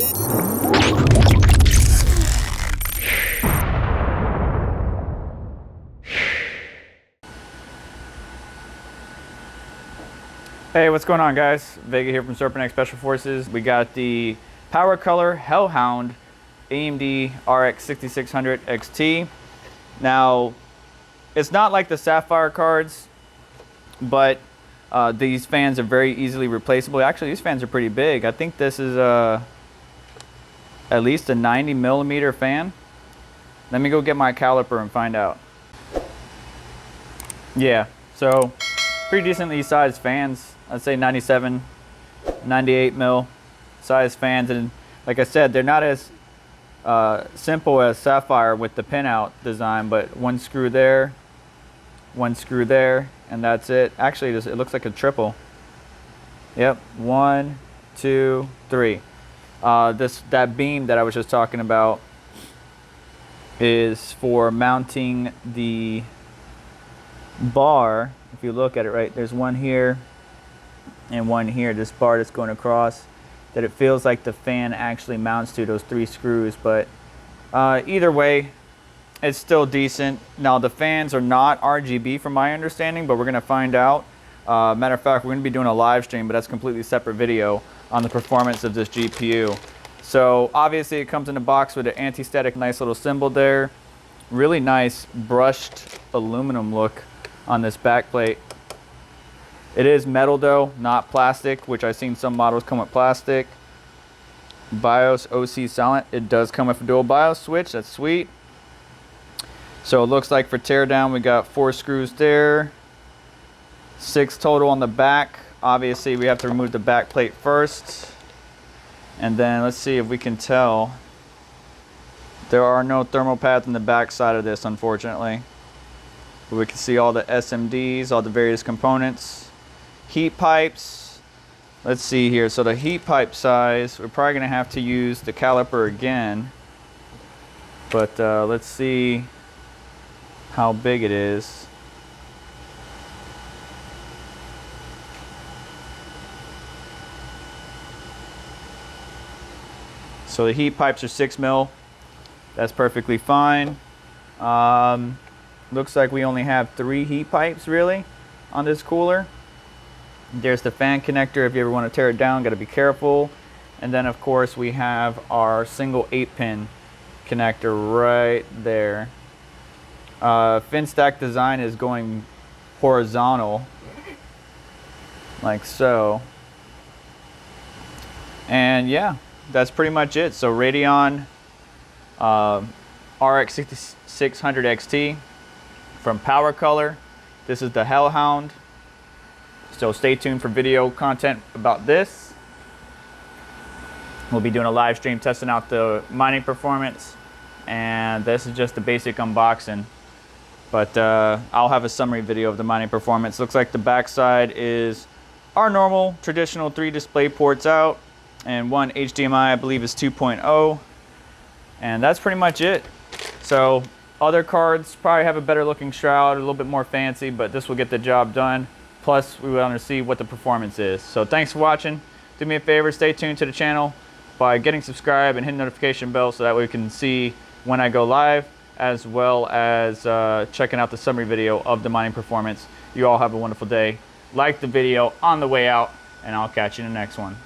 Hey, what's going on, guys? Vega here from Serpent Special Forces. We got the PowerColor HellHound AMD RX 6600 XT. Now, it's not like the Sapphire cards, but these fans are very easily replaceable. Actually, these fans are pretty big. I think this is at least a 90mm fan. Let me go get my caliper and find out. Yeah, so pretty decently sized fans. I'd say 97, 98 mil size fans, and like I said, they're not as simple as Sapphire with the pinout design, but one screw there, and that's it. Actually, it looks like a triple. Yep, 1, 2, 3. That beam that I was just talking about is for mounting the bar. If you look at it, right, there's one here and one here, this bar that's going across, that it feels like the fan actually mounts to, those 3 screws. But either way, it's still decent. Now, the fans are not RGB from my understanding, but we're going to find out. Matter of fact, we're going to be doing a live stream, but that's a completely separate video on the performance of this GPU. So obviously it comes in a box with an anti-static nice little symbol there. Really nice brushed aluminum look on this back plate. It is metal though, not plastic, which I've seen some models come with plastic. BIOS OC silent. It does come with a dual BIOS switch. That's sweet. So it looks like for teardown, we got 4 screws there, 6 total on the back. Obviously, we have to remove the back plate first. And then let's see if we can tell. There are no thermal pads on the back side of this, unfortunately. But we can see all the SMDs, all the various components. Heat pipes. Let's see here. So the heat pipe size, we're probably going to have to use the caliper again. But let's see how big it is. So the heat pipes are 6 mil. That's perfectly fine. Looks like we only have 3 heat pipes really on this cooler. There's the fan connector if you ever want to tear it down, got to be careful. And then of course we have our single 8-pin connector right there. Fin stack design is going horizontal like so. And yeah, that's pretty much it. So Radeon RX 6600 XT from PowerColor. This is the HellHound. So stay tuned for video content about this. We'll be doing a live stream testing out the mining performance. And this is just the basic unboxing. But I'll have a summary video of the mining performance. Looks like the backside is our normal traditional 3 display ports out. And 1 HDMI, I believe, is 2.0. And that's pretty much it. So other cards probably have a better looking shroud, a little bit more fancy, but this will get the job done. Plus, we want to see what the performance is. So thanks for watching. Do me a favor, stay tuned to the channel by getting subscribed and hitting the notification bell so that we can see when I go live, as well as checking out the summary video of the mining performance. You all have a wonderful day. Like the video on the way out, and I'll catch you in the next one.